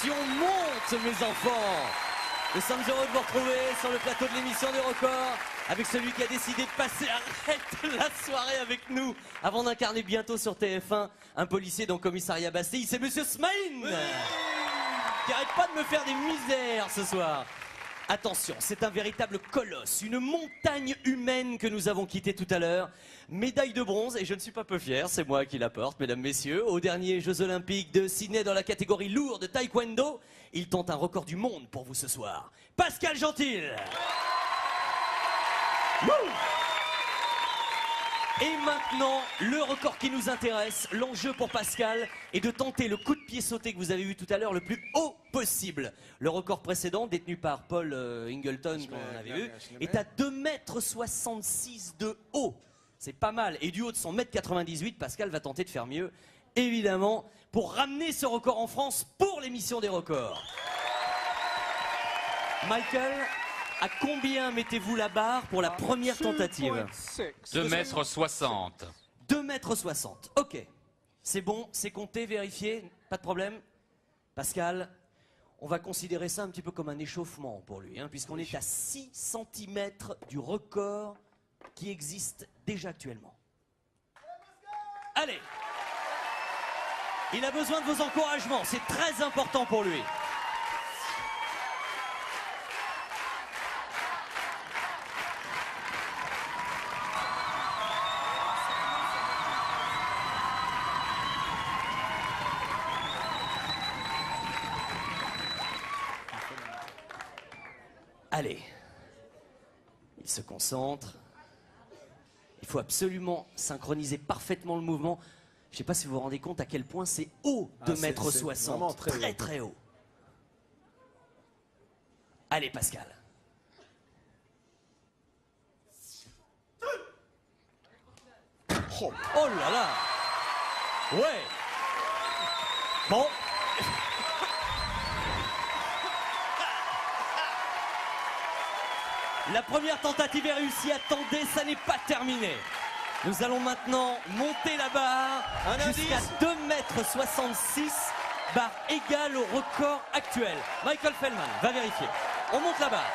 tension monte, mes enfants. Nous sommes heureux de vous retrouver sur le plateau de l'émission des records avec celui qui a décidé de passer la soirée avec nous avant d'incarner bientôt sur TF1 un policier dans le commissariat Bastille. C'est Monsieur Smaïn qui arrête pas de me faire des misères ce soir. Attention, c'est un véritable colosse, une montagne humaine que nous avons quittée tout à l'heure. Médaille de bronze, et je ne suis pas peu fier, c'est moi qui la porte, mesdames, messieurs. Aux derniers Jeux Olympiques de Sydney dans la catégorie lourde taekwondo, il tente un record du monde pour vous ce soir. Pascal Gentil. Et maintenant, le record qui nous intéresse, l'enjeu pour Pascal est de tenter le coup de pied sauté que vous avez vu tout à l'heure le plus haut possible. Le record précédent, détenu par Paul Ingleton, qu'on avait vu, est à 2,66 m de haut. C'est pas mal. Et du haut de son 1,98 m, Pascal va tenter de faire mieux, évidemment, pour ramener ce record en France pour l'émission des records. Michael, à combien mettez-vous la barre pour la première tentative? 2,60 m. 2,60 m, ok. C'est bon, c'est compté, vérifié, pas de problème. Pascal, on va considérer ça un petit peu comme un échauffement pour lui, hein, puisqu'on est à 6 cm du record qui existe déjà actuellement. Allez! Il a besoin de vos encouragements, c'est très important pour lui. Allez, il se concentre. Il faut absolument synchroniser parfaitement le mouvement. Je ne sais pas si vous vous rendez compte à quel point c'est haut, 2,60 m. Très très haut. Allez Pascal. Oh là là. Ouais. Bon. La première tentative est réussie, attendez, ça n'est pas terminé. Nous allons maintenant monter la barre jusqu'à 2,66 m, barre égale au record actuel. Michael Feldman va vérifier. On monte la barre.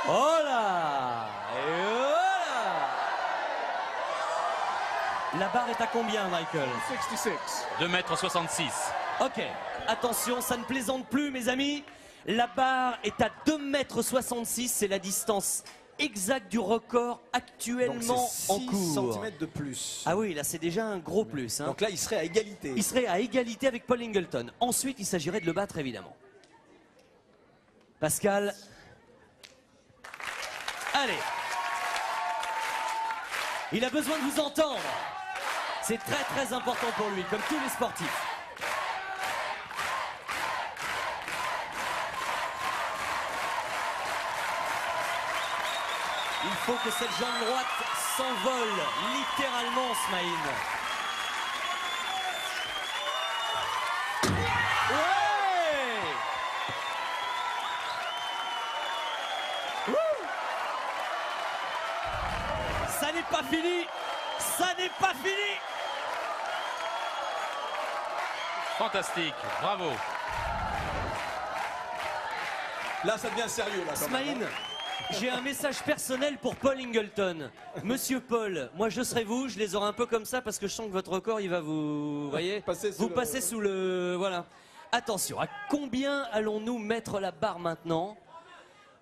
Oh là! Et voilà! La barre est à combien, Michael? 2,66 m. Ok, attention, ça ne plaisante plus, mes amis. La barre est à 2,66 m, c'est la distance exacte du record actuellement en cours. 6 cm de plus. Ah oui, là c'est déjà un gros plus. Hein. Donc là, il serait à égalité. Il serait à égalité avec Paul Ingleton. Ensuite, il s'agirait de le battre, évidemment. Pascal. Allez. Il a besoin de vous entendre. C'est très très important pour lui, comme tous les sportifs. Il faut que cette jambe droite s'envole, littéralement, Smaïn. Ouais! Ça n'est pas fini! Ça n'est pas fini! Fantastique, bravo. Là, ça devient sérieux. Là, Smaïn, j'ai un message personnel pour Paul Ingleton. Monsieur Paul, moi je serai vous, je les aurai un peu comme ça parce que je sens que votre record, il va vous... voyez, vous passez sous le... Voilà. Attention, à combien allons-nous mettre la barre maintenant?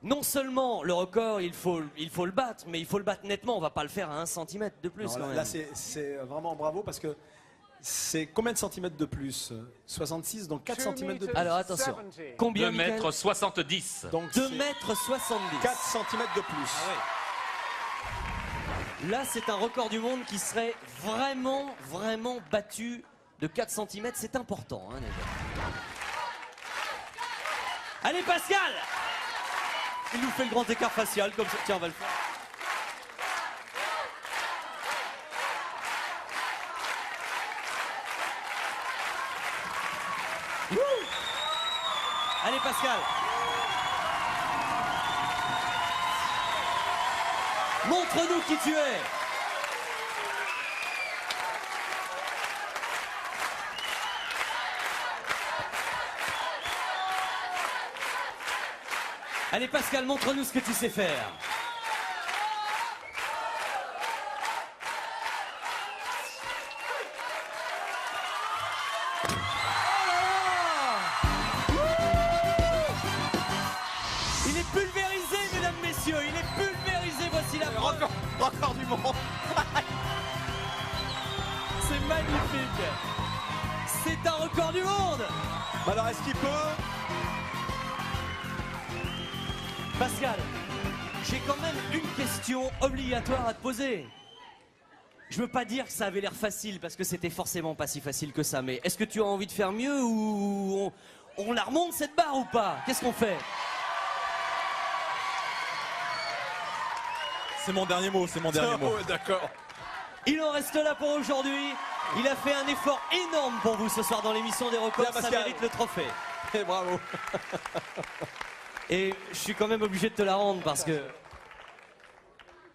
Non seulement le record, il faut le battre, mais il faut le battre nettement. On va pas le faire à 1 cm de plus. Non, quand même. là c'est vraiment bravo parce que c'est combien de centimètres de plus? 66, donc 4 cm de plus. Alors attention, combien 2,70 m. Donc 2,70 m. 4 cm de plus. Ah ouais. Là, c'est un record du monde qui serait vraiment, vraiment battu de 4 cm. C'est important, hein, déjà. Allez, Pascal! Il nous fait le grand écart facial, comme ça. Tiens, on va le faire. Allez Pascal. Montre-nous qui tu es. Allez Pascal, montre-nous ce que tu sais faire. Il est pulvérisé, mesdames, messieurs, il est pulvérisé, voici la preuve. Record du monde. C'est magnifique. C'est un record du monde. Alors est-ce qu'il peut? Pascal, j'ai quand même une question obligatoire à te poser. Je veux pas dire que ça avait l'air facile, parce que c'était forcément pas si facile que ça, mais est-ce que tu as envie de faire mieux ou on la remonte cette barre ou pas? Qu'est-ce qu'on fait? C'est mon dernier mot, c'est mon dernier mot. Ouais, d'accord. Il en reste là pour aujourd'hui. Il a fait un effort énorme pour vous ce soir dans l'émission des records, Bien, ça Pascal. mérite le trophée. Et bravo. Et je suis quand même obligé de te la rendre parce que...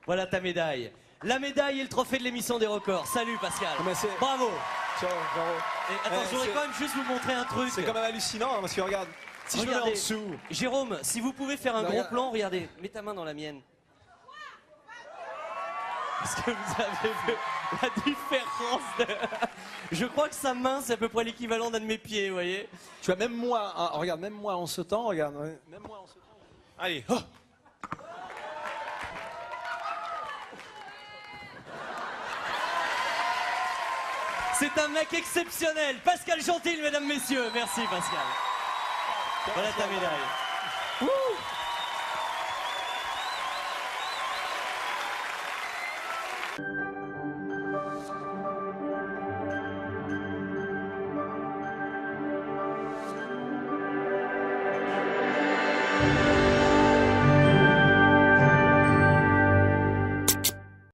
Voilà ta médaille. La médaille et le trophée de l'émission des records. Salut Pascal. Mais c'est- Bravo. Ciao, bravo. Et attends, je voudrais c'est- quand même juste vous montrer un truc. C'est quand même hallucinant, hein, parce que regarde, si je me mets en Regardez. dessous... Jérôme, si vous pouvez faire un gros Regarde. plan, regardez, mets ta main dans la mienne. Est-ce que vous avez vu la différence de... Je crois que sa main, c'est à peu près l'équivalent d'un de mes pieds, vous voyez. Tu vois, même moi, hein, regarde, même moi en ce temps, regarde, ouais, même moi en ce temps. Allez, Oh. C'est un mec exceptionnel. Pascal Gentil, mesdames, messieurs. Merci Pascal. Voilà ta médaille. Ouh.